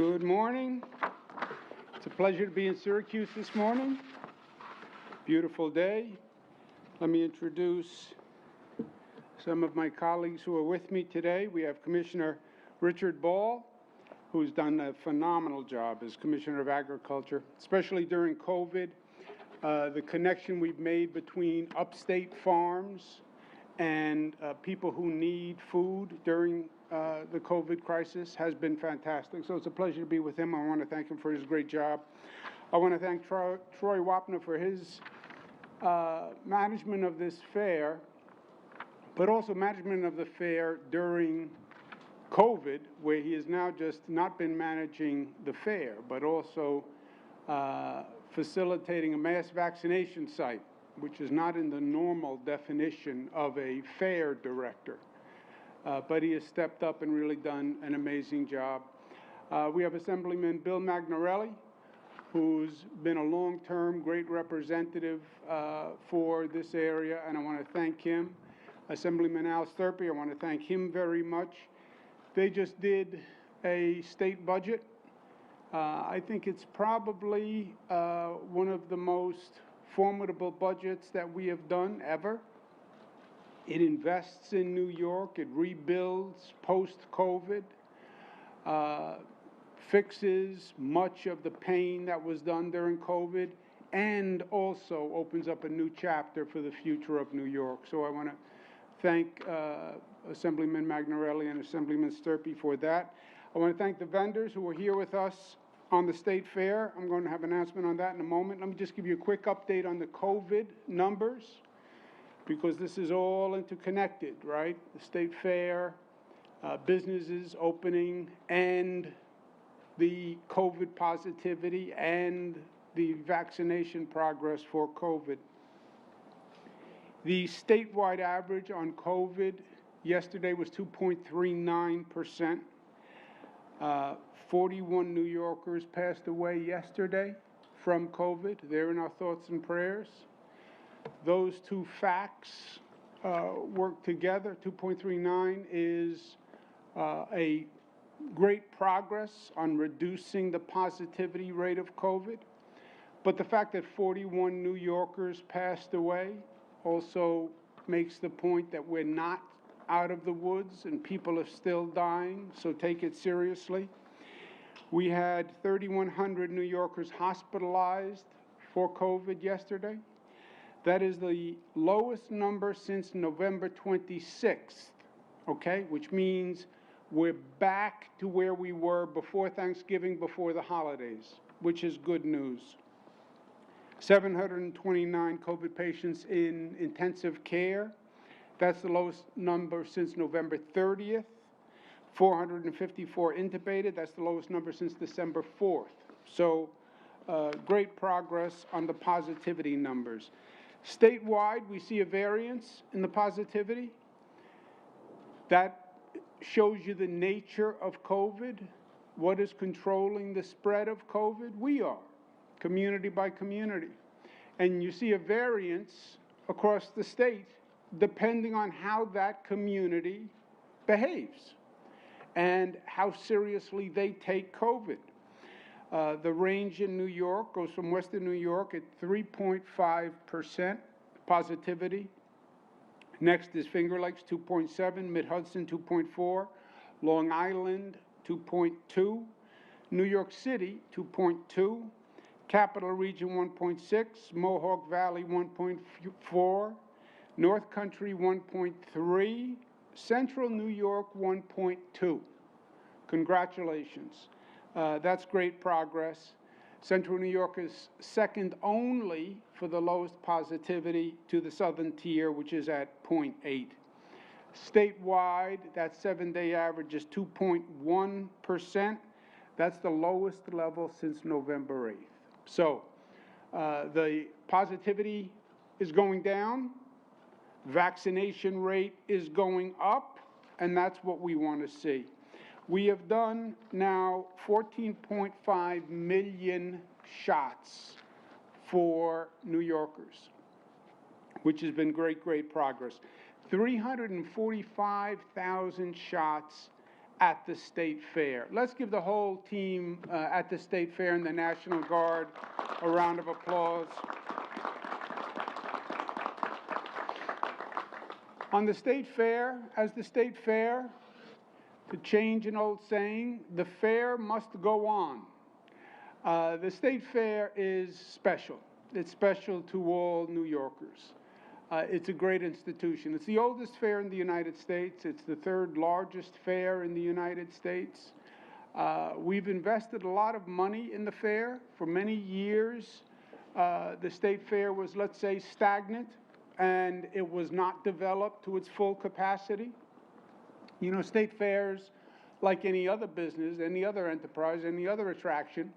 Good morning. It's a pleasure to be in Syracuse this morning. Beautiful day. Let me introduce some of my colleagues who are with me today. We have Commissioner Richard Ball, who's done a phenomenal job as Commissioner of Agriculture, especially during COVID. The connection we've made between upstate farms and people who need food during the COVID crisis has been fantastic. So it's a pleasure to be with him. I want to thank him for his great job. I want to thank Troy Wapner for his management of this fair, but also management of the fair during COVID, where he has now just not been managing the fair, but also facilitating a mass vaccination site, which is not in the normal definition of a fair director. But he has stepped up and really done an amazing job. We have Assemblyman Bill Magnarelli, who's been a long-term great representative for this area, and I want to thank him. Assemblyman Al Sturpey, I want to thank him very much. They just did a state budget. I think it's probably one of the most formidable budgets that we have done ever. It invests in New York, it rebuilds post-COVID, fixes much of the pain that was done during COVID, and also opens up a new chapter for the future of New York. So I want to thank Assemblyman Magnarelli and Assemblyman Sturpey for that. I want to thank the vendors who are here with us on the State Fair. I'm going to have an announcement on that in a moment. Let me just give you a quick update on the COVID numbers, because this is all interconnected, right? The State Fair, businesses opening, and the COVID positivity, and the vaccination progress for COVID. The statewide average on COVID yesterday was 2.39%. 41 New Yorkers passed away yesterday from COVID. They're in our thoughts and prayers. Those two facts work together. 2.39 is a great progress on reducing the positivity rate of COVID. But the fact that 41 New Yorkers passed away also makes the point that we're not out of the woods and people are still dying, so take it seriously. We had 3,100 New Yorkers hospitalized for COVID yesterday. That is the lowest number since November 26th, okay? Which means we're back to where we were before Thanksgiving, before the holidays, which is good news. 729 COVID patients in intensive care. That's the lowest number since November 30th. 454 intubated. That's the lowest number since December 4th. So great progress on the positivity numbers. Statewide, we see a variance in the positivity. That shows you the nature of COVID. What is controlling the spread of COVID? We are, community by community. And you see a variance across the state depending on how that community behaves and how seriously they take COVID. The range in New York goes from Western New York at 3.5% positivity. Next is Finger Lakes, 2.7, Mid-Hudson, 2.4, Long Island, 2.2, New York City, 2.2, Capital Region, 1.6, Mohawk Valley, 1.4, North Country, 1.3, Central New York, 1.2. Congratulations. That's great progress. Central New York is second only for the lowest positivity to the southern tier, which is at 0.8. Statewide, that 7-day average is 2.1%. That's the lowest level since November 8th. So the positivity is going down, vaccination rate is going up, and that's what we want to see. We have done now 14.5 million shots for New Yorkers, which has been great progress. 345,000 shots at the State Fair. Let's give the whole team at the State Fair and the National Guard a round of applause. On the State Fair, as the State Fair, to change an old saying, the fair must go on. The State Fair is special. It's special to all New Yorkers. It's a great institution. It's the oldest fair in the United States. It's the third largest fair in the United States. We've invested a lot of money in the fair. For many years, the State Fair was, let's say, stagnant, and it was not developed to its full capacity. You know, state fairs, like any other business, any other enterprise, any other attraction,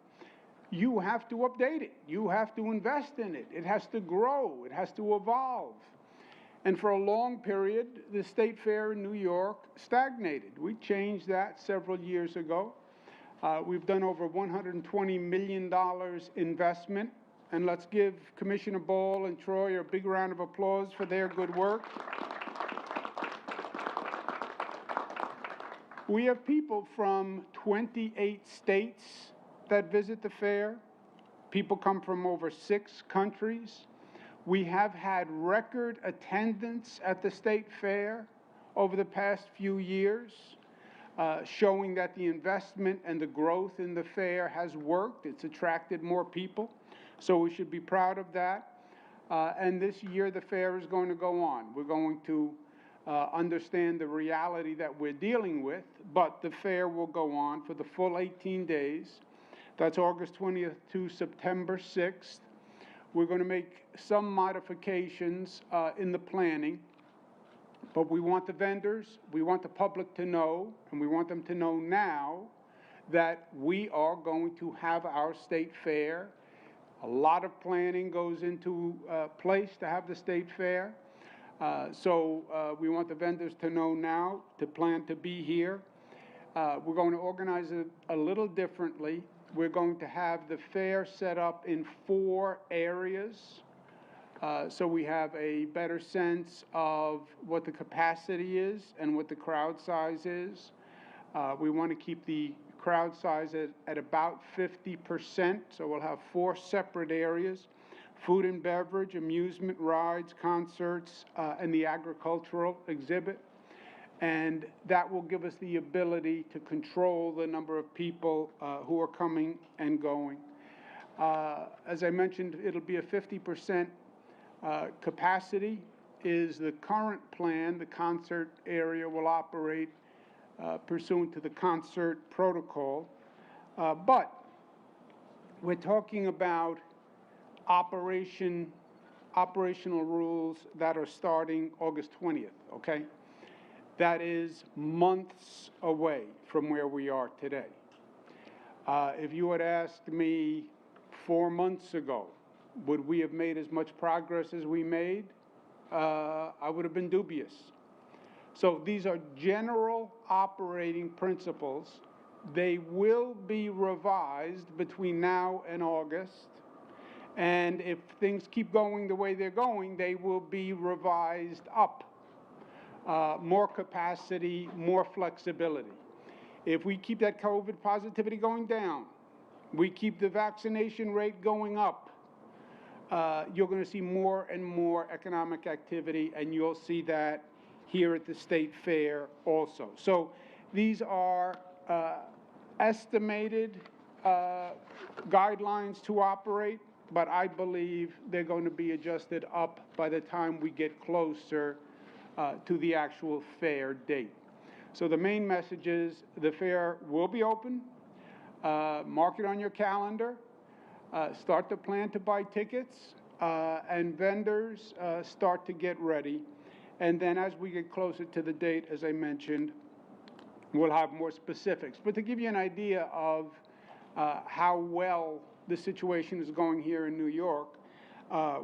you have to update it. You have to invest in it. It has to grow. It has to evolve. And for a long period, the State Fair in New York stagnated. We changed that several years ago. We've done over $120 million investment. And let's give Commissioner Ball and Troy a big round of applause for their good work. We have people from 28 states that visit the fair. People come from over 6 countries. We have had record attendance at the State Fair over the past few years, showing that the investment and the growth in the fair has worked. It's attracted more people, so we should be proud of that. And this year the fair is going to go on. We're going to understand the reality that we're dealing with, but the fair will go on for the full 18 days. That's August 20th to September 6th. We're going to make some modifications in the planning, but we want the vendors, we want the public to know, and we want them to know now that we are going to have our state fair. A lot of planning goes into place to have the state fair. So we want the vendors to know now, to plan to be here. We're going to organize it a little differently. We're going to have the fair set up in 4 areas, so we have a better sense of what the capacity is and what the crowd size is. We want to keep the crowd size at about 50%, so we'll have 4 separate areas: food and beverage, amusement, rides, concerts, and the agricultural exhibit. And that will give us the ability to control the number of people who are coming and going. As I mentioned, it'll be a 50% capacity is the current plan. The concert area will operate pursuant to the concert protocol. But we're talking about operational rules that are starting August 20th, okay? That is months away from where we are today. If you had asked me 4 months ago, would we have made as much progress as we made? I would have been dubious. So these are general operating principles. They will be revised between now and August. And if things keep going the way they're going, they will be revised up. More capacity, more flexibility. If we keep that COVID positivity going down, we keep the vaccination rate going up, you're going to see more and more economic activity, and you'll see that here at the State Fair also. So these are estimated guidelines to operate, but I believe they're going to be adjusted up by the time we get closer to the actual fair date. So the main message is the fair will be open. Mark it on your calendar. Start to plan to buy tickets, and vendors start to get ready. And then as we get closer to the date, as I mentioned, we'll have more specifics. But to give you an idea of how well the situation is going here in New York,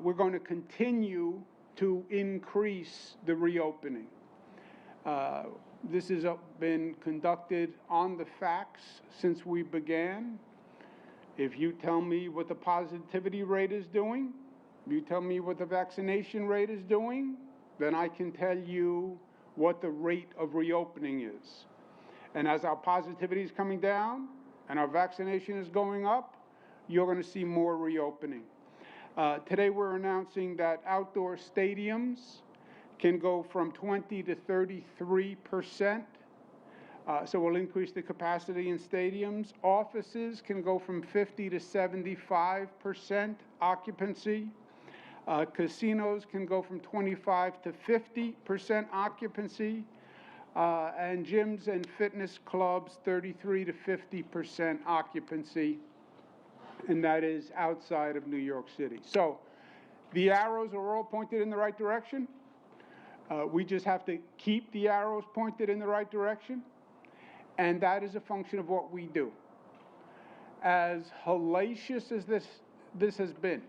we're going to continue to increase the reopening. This has been conducted on the facts since we began. If you tell me what the positivity rate is doing, you tell me what the vaccination rate is doing, then I can tell you what the rate of reopening is. And as our positivity is coming down and our vaccination is going up, you're going to see more reopening. Today we're announcing that outdoor stadiums can go from 20 to 33%. So we'll increase the capacity in stadiums. Offices can go from 50 to 75% occupancy. Casinos can go from 25 to 50% occupancy. And gyms and fitness clubs, 33 to 50% occupancy. And that is outside of New York City. So the arrows are all pointed in the right direction. We just have to keep the arrows pointed in the right direction. And that is a function of what we do. As hellacious as this has been,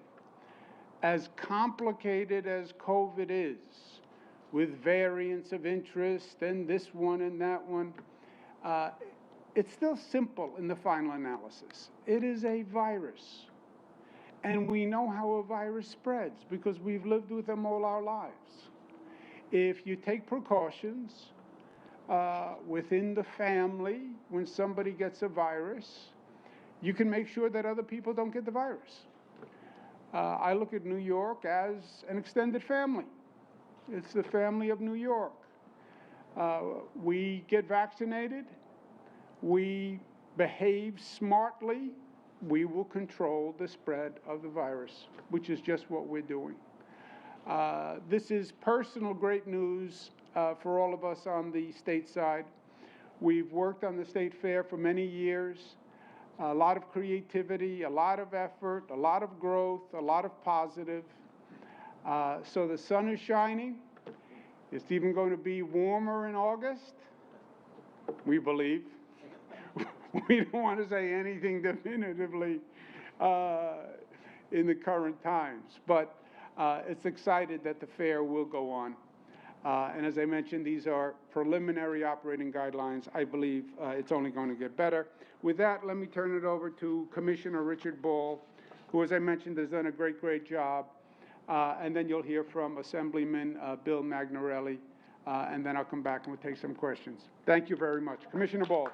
as complicated as COVID is, with variants of interest and this one and that one, it's still simple in the final analysis. It is a virus. And we know how a virus spreads because we've lived with them all our lives. If you take precautions within the family when somebody gets a virus, you can make sure that other people don't get the virus. I look at New York as an extended family. It's the family of New York. We get vaccinated. We behave smartly. We will control the spread of the virus, which is just what we're doing. This is personal great news for all of us on the state side. We've worked on the state fair for many years. A lot of creativity, a lot of effort, a lot of growth, a lot of positive. So the sun is shining. It's even going to be warmer in August, we believe. We don't want to say anything definitively in the current times, but it's excited that the fair will go on. And as I mentioned, these are preliminary operating guidelines. I believe it's only going to get better. With that, let me turn it over to Commissioner Richard Ball, who, as I mentioned, has done a great job. And then you'll hear from Assemblyman Bill Magnarelli, and then I'll come back and we'll take some questions. Thank you very much. Commissioner Ball.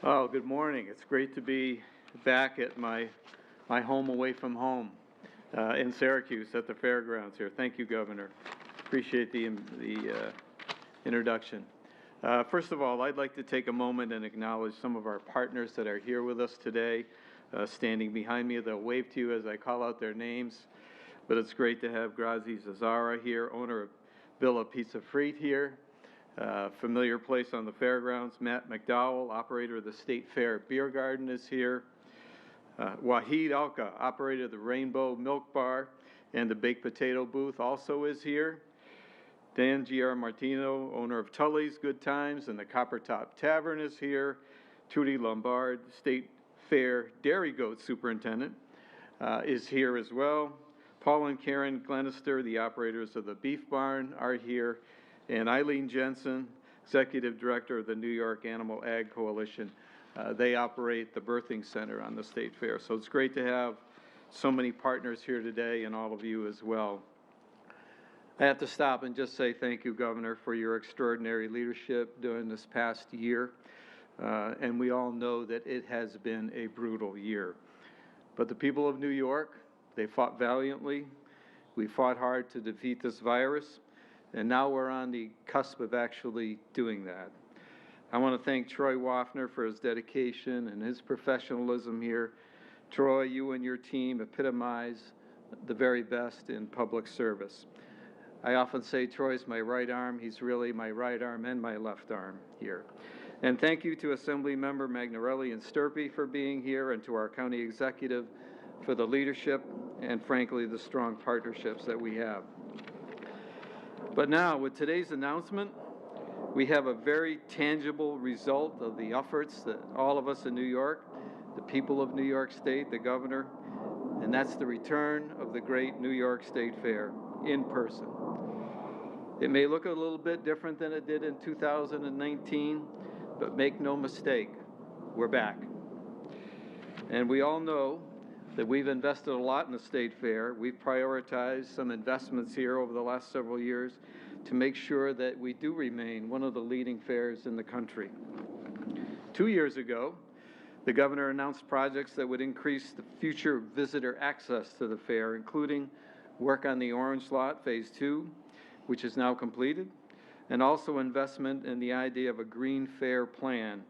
Oh, good morning. It's great to be back at my home away from home in Syracuse at the fairgrounds here. Thank you, Governor. Appreciate the introduction. First of all, I'd like to take a moment and acknowledge some of our partners that are here with us today, standing behind me. They'll wave to you as I call out their names, but it's great to have Grazi Zazzara here, owner of Villa Pizza Frite here. Familiar place on the fairgrounds. Matt McDowell, operator of the State Fair Beer Garden, is here. Wahid Alka, operator of the Rainbow Milk Bar and the Baked Potato Booth, also is here. Dan G.R. Martino, owner of Tully's Good Times and the Copper Top Tavern, is here. Trudy Lombard, State Fair Dairy Goat Superintendent, is here as well. Paul and Karen Glenister, the operators of the Beef Barn, are here. And Eileen Jensen, Executive Director of the New York Animal Ag Coalition. They operate the birthing center on the State Fair. So it's great to have so many partners here today and all of you as well. I have to stop and just say thank you, Governor, for your extraordinary leadership during this past year. And we all know that it has been a brutal year. But the people of New York, they fought valiantly. We fought hard to defeat this virus. And now we're on the cusp of actually doing that. I want to thank Troy Waffner for his dedication and his professionalism here. Troy, you and your team epitomize the very best in public service. I often say Troy's my right arm. He's really my right arm and my left arm here. And thank you to Assemblymember Magnarelli and Sturpey for being here, and to our county executive for the leadership and, frankly, the strong partnerships that we have. But now, with today's announcement, we have a very tangible result of the efforts that all of us in New York, the people of New York State, the governor, and that's the return of the great New York State Fair in person. It may look a little bit different than it did in 2019, but make no mistake, we're back. And we all know that we've invested a lot in the State Fair. We've prioritized some investments here over the last several years to make sure that we do remain one of the leading fairs in the country. 2 years ago, the governor announced projects that would increase the future visitor access to the fair, including work on the Orange Lot Phase 2, which is now completed, and also investment in the idea of a green fair plan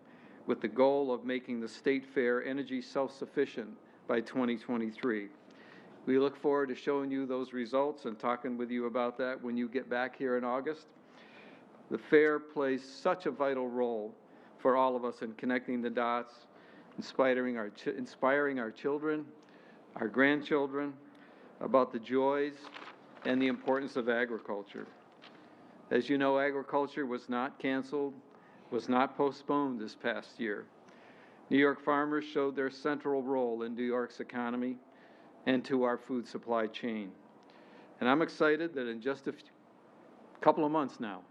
with the goal of making the State Fair energy self-sufficient by 2023. We look forward to showing you those results and talking with you about that when you get back here in August. The fair plays such a vital role for all of us in connecting the dots, inspiring our children, our grandchildren, about the joys and the importance of agriculture. As you know, agriculture was not canceled, was not postponed this past year. New York farmers showed their central role in New York's economy and to our food supply chain. And I'm excited that in just a couple of months now,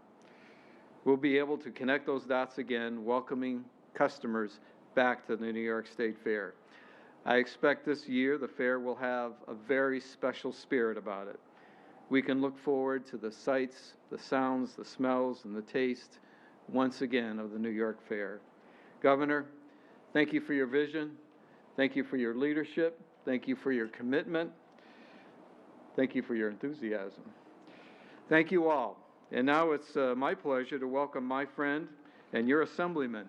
we'll be able to connect those dots again, welcoming customers back to the New York State Fair. I expect this year the fair will have a very special spirit about it. We can look forward to the sights, the sounds, the smells, and the taste once again of the New York Fair. Governor, thank you for your vision. Thank you for your leadership. Thank you for your commitment. Thank you for your enthusiasm. Thank you all. And now it's my pleasure to welcome my friend and your Assemblyman,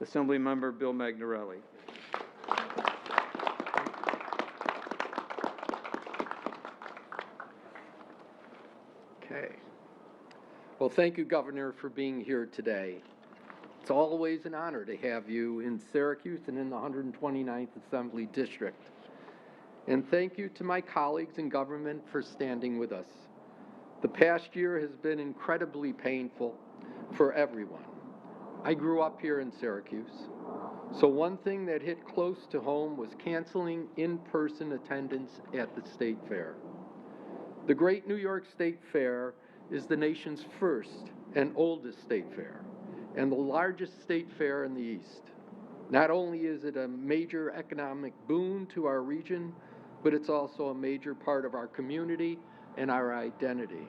Assemblymember Bill Magnarelli. Okay. Well, thank you, Governor, for being here today. It's always an honor to have you in Syracuse and in the 129th Assembly District. And thank you to my colleagues in government for standing with us. The past year has been incredibly painful for everyone. I grew up here in Syracuse, so one thing that hit close to home was canceling in-person attendance at the State Fair. The Great New York State Fair is the nation's first and oldest state fair, and the largest state fair in the East. Not only is it a major economic boon to our region, but it's also a major part of our community and our identity.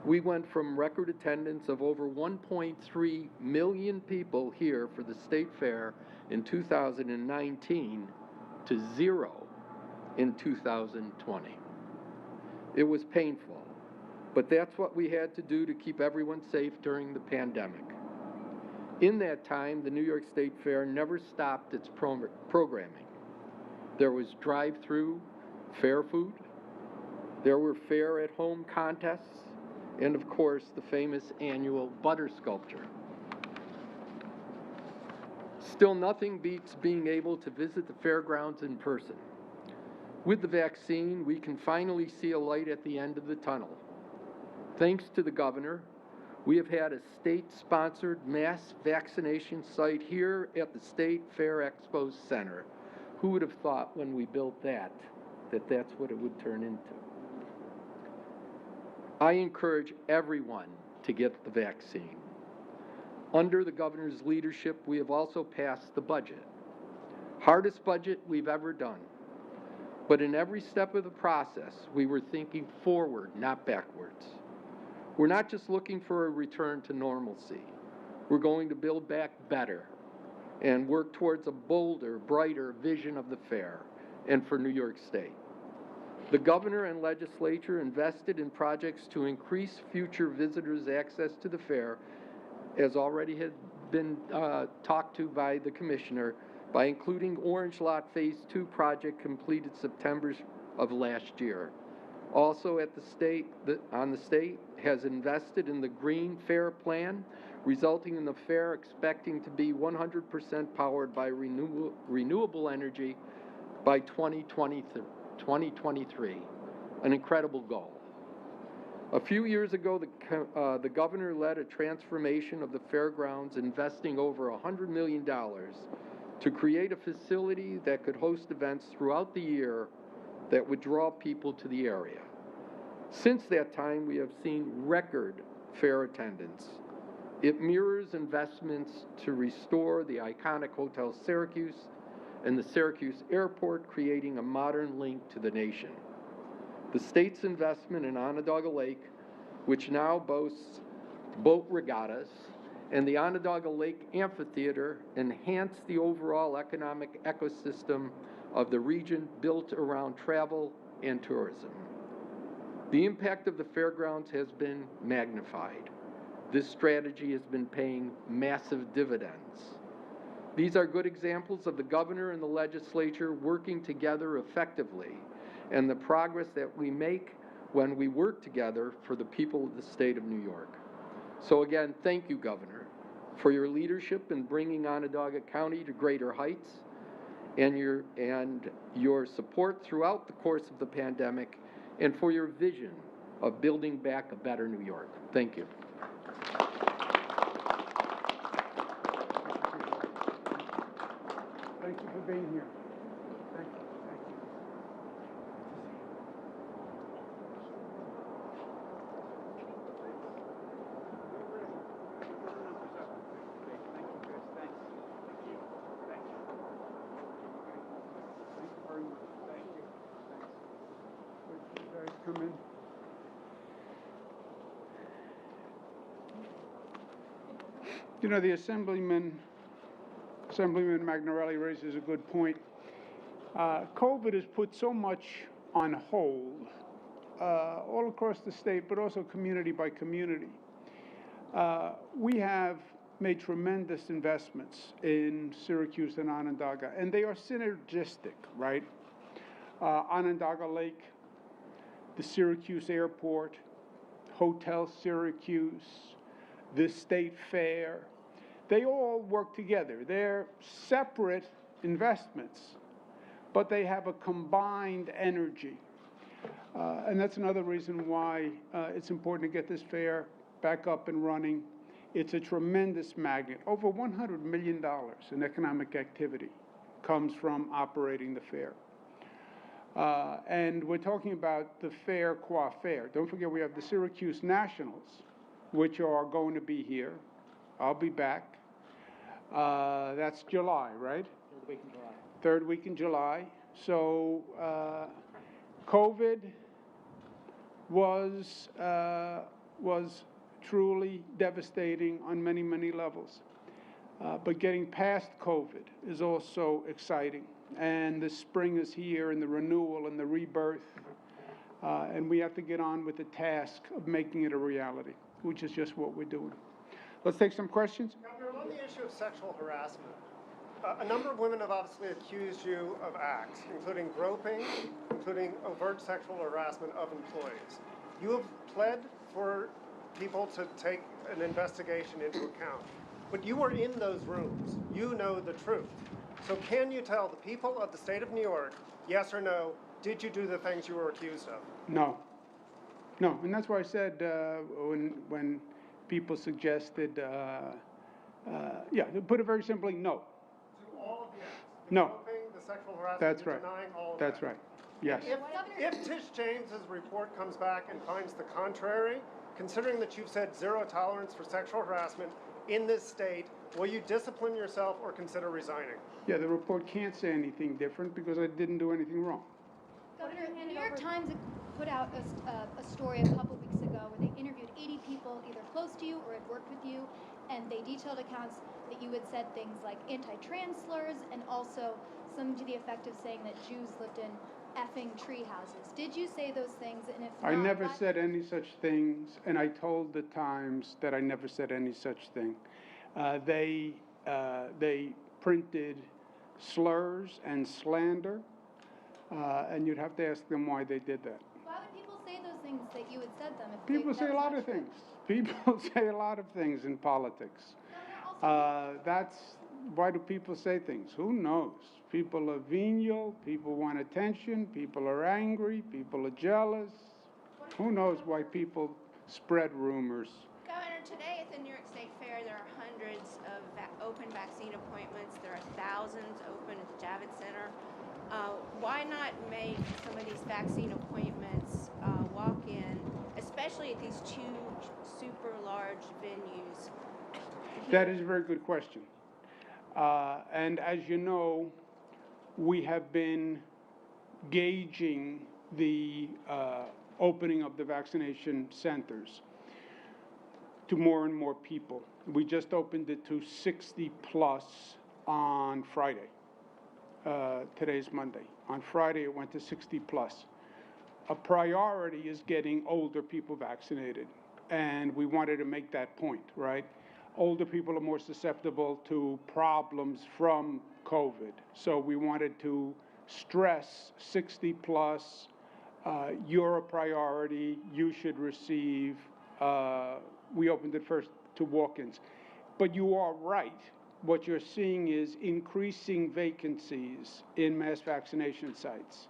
We went from record attendance of over 1.3 million people here for the State Fair in 2019 to 0 in 2020. It was painful, but that's what we had to do to keep everyone safe during the pandemic. In that time, the New York State Fair never stopped its programming. There was drive-through fair food, there were fair-at-home contests, and of course, the famous annual butter sculpture. Still, nothing beats being able to visit the fairgrounds in person. With the vaccine, we can finally see a light at the end of the tunnel. Thanks to the governor, we have had a state-sponsored mass vaccination site here at the State Fair Expo Center. Who would have thought when we built that that's what it would turn into? I encourage everyone to get the vaccine. Under the governor's leadership, we have also passed the budget. Hardest budget we've ever done. But in every step of the process, we were thinking forward, not backwards. We're not just looking for a return to normalcy. We're going to build back better and work towards a bolder, brighter vision of the fair and for New York State. The governor and legislature invested in projects to increase future visitors' access to the fair, as already had been talked to by the commissioner, by including Orange Lot Phase 2 project completed September of last year. Also at the state, the state has invested in the Green Fair Plan, resulting in the fair expecting to be 100% powered by renewable energy by 2023, an incredible goal. A few years ago, the governor led a transformation of the fairgrounds, investing over $100 million to create a facility that could host events throughout the year that would draw people to the area. Since that time, we have seen record fair attendance. It mirrors investments to restore the iconic Hotel Syracuse and the Syracuse Airport, creating a modern link to the nation. The state's investment in Onondaga Lake, which now boasts boat regattas, and the Onondaga Lake Amphitheater enhance the overall economic ecosystem of the region built around travel and tourism. The impact of the fairgrounds has been magnified. This strategy has been paying massive dividends. These are good examples of the governor and the legislature working together effectively and the progress that we make when we work together for the people of the state of New York. So again, thank you, Governor, for your leadership in bringing Onondaga County to greater heights and your support throughout the course of the pandemic, and for your vision of building back a better New York. Thank you. Thank you for being here. Thank you. Thank you. Come in. You know, the Assemblyman Magnarelli raises a good point. COVID has put so much on hold all across the state, but also community by community. We have made tremendous investments in Syracuse and Onondaga, and they are synergistic, right? Onondaga Lake, the Syracuse Airport, Hotel Syracuse, the State Fair, they all work together. They're separate investments, but they have a combined energy. And that's another reason why it's important to get this fair back up and running. It's a tremendous magnet. Over $100 million in economic activity comes from operating the fair. And we're talking about the fair qua fair. Don't forget we have the Syracuse Nationals, which are going to be here. I'll be back. That's July, right? Third week in July. Third week in July. So COVID was truly devastating on many, many levels. But getting past COVID is also exciting. And the spring is here, and the renewal and the rebirth. And we have to get on with the task of making it a reality, which is just what we're doing. Let's take some questions. Governor, on the issue of sexual harassment, a number of women have obviously accused you of acts, including groping, including overt sexual harassment of employees. You have pled for people to take an investigation into account. But you were in those rooms. You know the truth. So can you tell the people of the state of New York, yes or no, did you do the things you were accused of? No. No, and that's why I said when people suggested, yeah, to put it very simply, no. To all of the acts? The No. groping, the sexual harassment, That's you're right. denying all of That's that? right. Yes. If Tish James's report comes back and finds the contrary, considering that you've said zero tolerance for sexual harassment in this state, will you discipline yourself or consider resigning? Yeah, the report can't say anything different because I didn't do anything wrong. Governor, the New York Times put out a story a couple weeks ago where they interviewed 80 people either close to you or had worked with you, and they detailed accounts that you had said things like anti-trans slurs and also some to the effect of saying that Jews lived in effing tree houses. Did you say those things? And if not, I never why? said any such things, and I told the Times that I never said any such thing. They printed slurs and slander, and you'd have to ask them why they did that. Why would people say those things that you had said them? If People that say a was lot not of true? things. People say a lot of things in politics. That's why do people say things? Who knows? People are venial, people want attention, people are angry, people are jealous. Who knows why people spread rumors? Governor, today at the New York State Fair, there are hundreds of open vaccine appointments. There are thousands open at the Javits Center. Why not make some of these vaccine appointments walk-in, especially at these two super large venues? That is a very good question. And as you know, we have been gauging the opening of the vaccination centers to more and more people. We just opened it to 60 plus on Friday. Today's Monday. On Friday, it went to 60 plus. A priority is getting older people vaccinated, and we wanted to make that point, right? Older people are more susceptible to problems from COVID, so we wanted to stress 60 plus, you're a priority, you should receive. We opened it first to walk-ins. But you are right. What you're seeing is increasing vacancies in mass vaccination sites.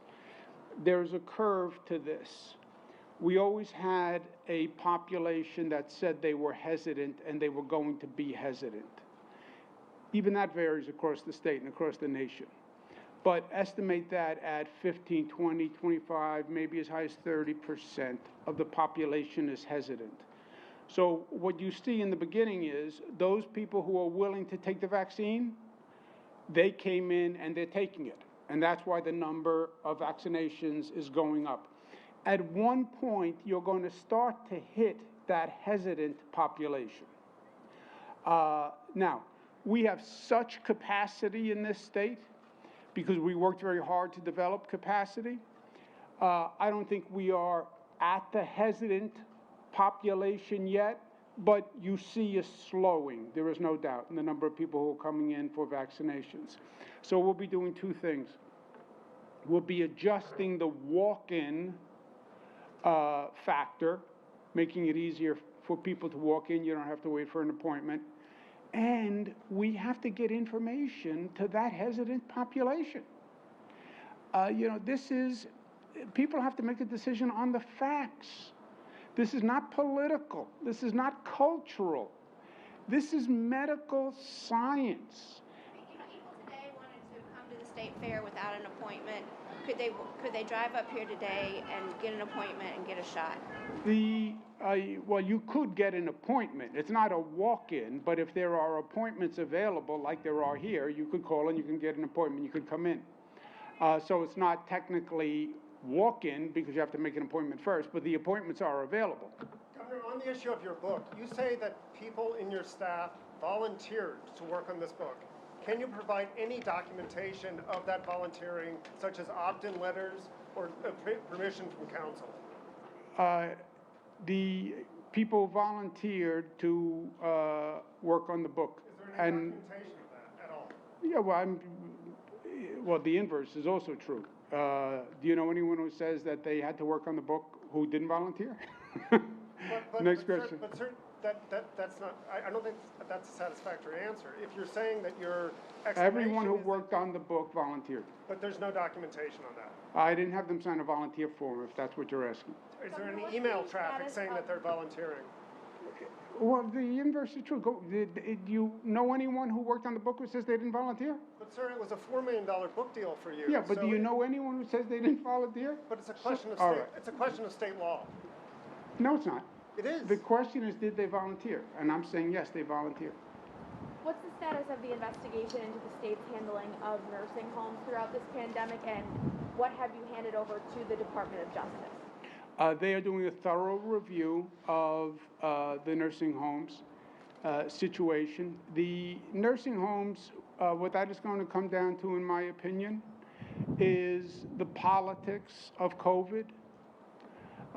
There's a curve to this. We always had a population that said they were hesitant and they were going to be hesitant. Even that varies across the state and across the nation. But estimate that at 15, 20, 25, maybe as high as 30% of the population is hesitant. So what you see in the beginning is those people who are willing to take the vaccine, they came in and they're taking it. And that's why the number of vaccinations is going up. At one point, you're going to start to hit that hesitant population. Now, we have such capacity in this state because we worked very hard to develop capacity. I don't think we are at the hesitant population yet, but you see a slowing, there is no doubt, in the number of people who are coming in for vaccinations. So we'll be doing two things. We'll be adjusting the walk-in factor, making it easier for people to walk in. You don't have to wait for an appointment. And we have to get information to that hesitant population. People have to make a decision on the facts. This is not political. This is not cultural. This is medical science. If people today wanted to come to the state fair without an appointment, could they drive up here today and get an appointment and get a shot? Well, you could get an appointment. It's not a walk-in, but if there are appointments available, like there are here, you could call and you can get an appointment. You could come in. So it's not technically walk-in because you have to make an appointment first, but the appointments are available. Governor, on the issue of your book, you say that people in your staff volunteered to work on this book. Can you provide any documentation of that volunteering, such as opt-in letters or permission from council? The people volunteered to work on the book. Is there any documentation of that at all? Yeah, well, the inverse is also true. Do you know anyone who says that they had to work on the book who didn't volunteer? Next question. Sir, that's not, I don't think that's a satisfactory answer. If you're saying that your explanation Everyone who is worked on the book volunteered. But there's no documentation on that. I didn't have them sign a volunteer form, if that's what you're asking. Is there any email traffic saying that they're volunteering? Well, the inverse is true. Do you know anyone who worked on the book who says they didn't volunteer? But sir, it was a $4 million book deal for you. Yeah, but so do you know anyone who says they didn't volunteer? But it's a question of all state, right. it's a question of state law. No, it's not. It is. The question is, did they volunteer? And I'm saying, yes, they volunteered. What's the status of the investigation into the state's handling of nursing homes throughout this pandemic, and what have you handed over to the Department of Justice? They are doing a thorough review of the nursing homes situation. The nursing homes, what that is going to come down to, in my opinion, is the politics of COVID.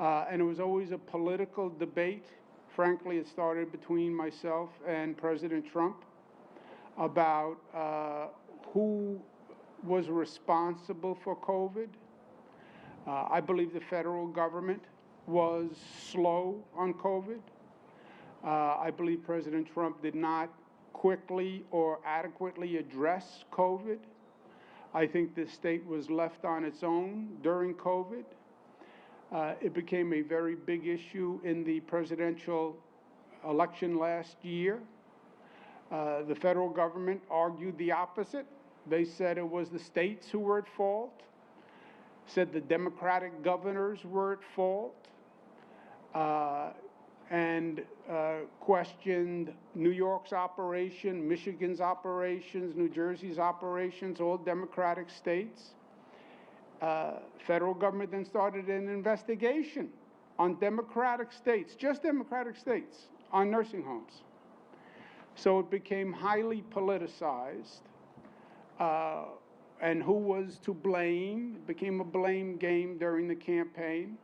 And it was always a political debate. Frankly, it started between myself and President Trump about who was responsible for COVID. I believe the federal government was slow on COVID. I believe President Trump did not quickly or adequately address COVID. I think the state was left on its own during COVID. It became a very big issue in the presidential election last year. The federal government argued the opposite. They said it was the states who were at fault, said the Democratic governors were at fault, and and questioned New York's operation, Michigan's operations, New Jersey's operations, all Democratic states. Federal government then started an investigation on Democratic states, just Democratic states, on nursing homes. So it became highly politicized. And who was to blame? It became a blame game during the campaign.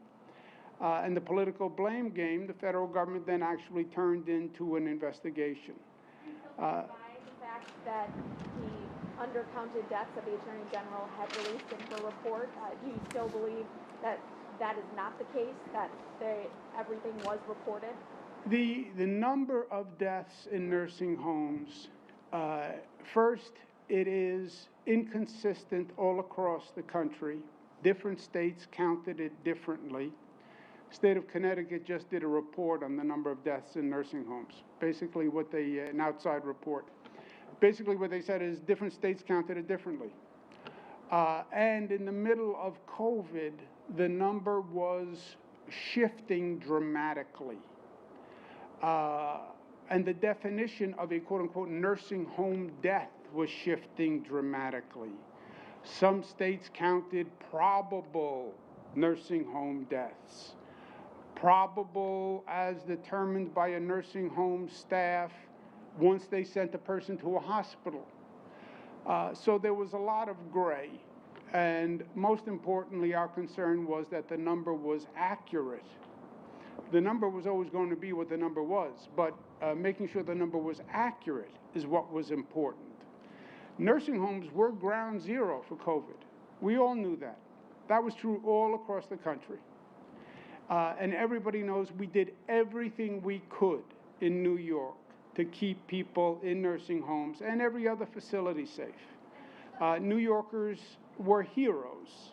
And the political blame game, the federal government then actually turned into an investigation. Do you still stand by the fact that the undercounted deaths that the Attorney General had released in her report? Do you still believe that that is not the case, that everything was reported? The number of deaths in nursing homes, first, it is inconsistent all across the country. Different states counted it differently. State of Connecticut just did a report on the number of deaths in nursing homes. Basically what they, an outside report. Basically what they said is different states counted it differently. And in the middle of COVID, the number was shifting dramatically. And the definition of a quote-unquote nursing home death was shifting dramatically. Some states counted probable nursing home deaths. Probable as determined by a nursing home staff once they sent a person to a hospital. So there was a lot of gray. And most importantly, our concern was that the number was accurate. The number was always going to be what the number was, but making sure the number was accurate is what was important. Nursing homes were ground zero for COVID. We all knew that. That was true all across the country. And everybody knows we did everything we could in New York to keep people in nursing homes and every other facility safe. New Yorkers were heroes.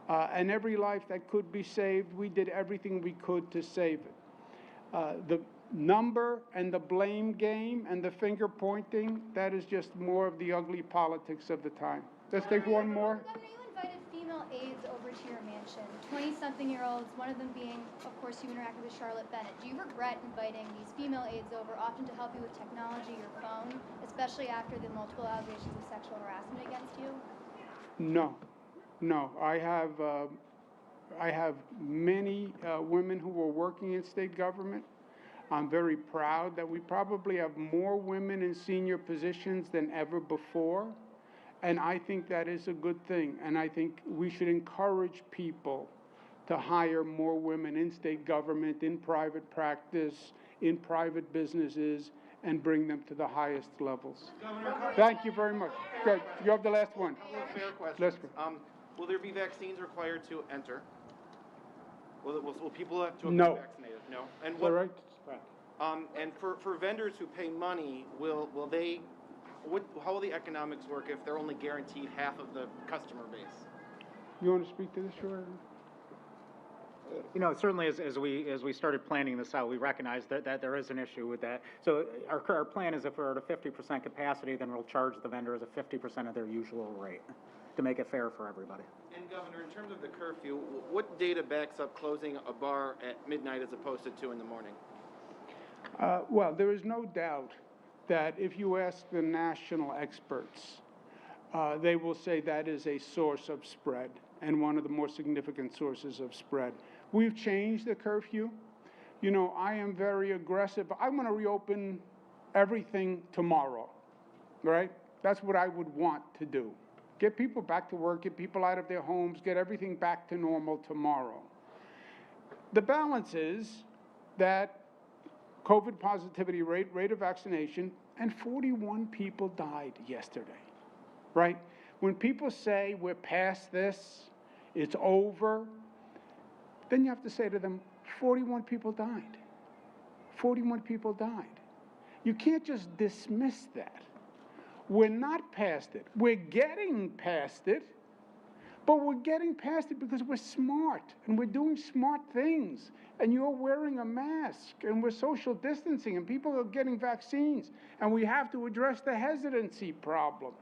And every life that could be saved, we did everything we could to save it. The number and the blame game and the finger pointing, that is just more of the ugly politics of the time. Let's take one more. Governor, you invited female aides over to your mansion, 20-something-year-olds, one of them being, of course, you interacted with Charlotte Bennett. Do you regret inviting these female aides over, often to help you with technology, your phone, especially after the multiple allegations of sexual harassment against you? No. No, I have many women who are working in state government. I'm very proud that we probably have more women in senior positions than ever before. And I think that is a good thing. And I think we should encourage people to hire more women in state government, in private practice, in private businesses, and bring them to the highest levels. Thank you very much. Good. You have the last one. Fair question. Let's go. Will there be vaccines required to enter? Will people have to No. be vaccinated? No. And Is that right? and for vendors who pay money, will they? How will the economics work if they're only guaranteed half of the customer base? You want to speak to this, Shirley? You know, certainly as we started planning this out, we recognized that there is an issue with that. So our plan is if we're at a 50% capacity, then we'll charge the vendors a 50% of their usual rate to make it fair for everybody. And Governor, in terms of the curfew, what data backs up closing a bar at midnight as opposed to 2 in the morning? Well, there is no doubt that if you ask the national experts, they will say that is a source of spread and one of the more significant sources of spread. We've changed the curfew. You know, I am very aggressive. I want to reopen everything tomorrow, right? That's what I would want to do. Get people back to work, get people out of their homes, get everything back to normal tomorrow. The balance is that COVID positivity rate of vaccination, and 41 people died yesterday, right? When people say we're past this, it's over, then you have to say to them, 41 people died. 41 people died. You can't just dismiss that. We're not past it. We're getting past it, but we're getting past it because we're smart and we're doing smart things. And you're wearing a mask and we're social distancing and people are getting vaccines and we have to address the hesitancy problem.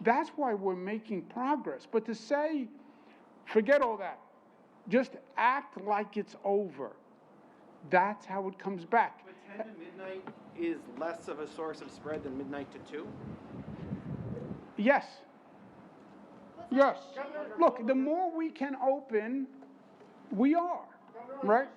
That's why we're making progress. But to say, forget all that, just act like it's over, That's how it comes back. But 10 to midnight is less of a source of spread than midnight to 2? Yes. Yes. Look, the more we can open, we are, right?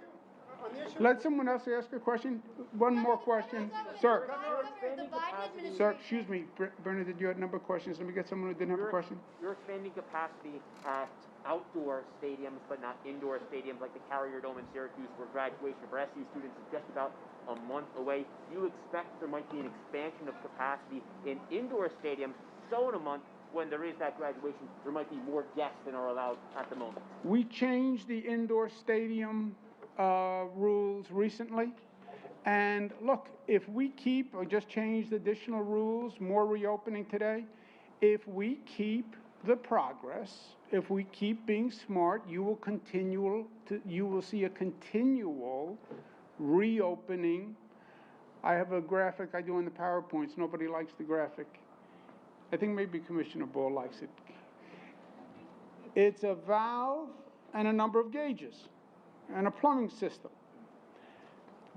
On the issue, Let someone else ask a question. One more question. Sir. The Biden administration. Sir, excuse me, Bernadette, you had a number of questions. Let me get someone who didn't have a question. You're expanding capacity at outdoor stadiums, but not indoor stadiums like the Carrier Dome in Syracuse, where graduation for SU students is just about a month away. Do you expect there might be an expansion of capacity in indoor stadiums, so in a month, when there is that graduation, there might be more guests than are allowed at the moment? We changed the indoor stadium rules recently. And look, if we keep, or just changed additional rules, more reopening today, if we keep the progress, if we keep being smart, you will see a continual reopening. I have a graphic I do in the PowerPoints. Nobody likes the graphic. I think maybe Commissioner Ball likes it. It's a valve and a number of gauges and a plumbing system.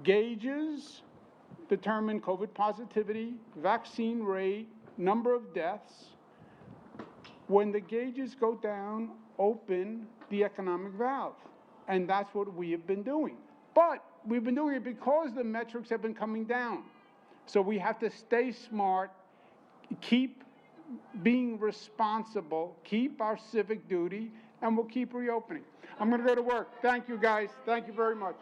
Gauges determine COVID positivity, vaccine rate, number of deaths. When the gauges go down, open the economic valve. And that's what we have been doing. But we've been doing it because the metrics have been coming down. So we have to stay smart, keep being responsible, keep our civic duty, and we'll keep reopening. I'm going to go to work. Thank you, guys. Thank you very much.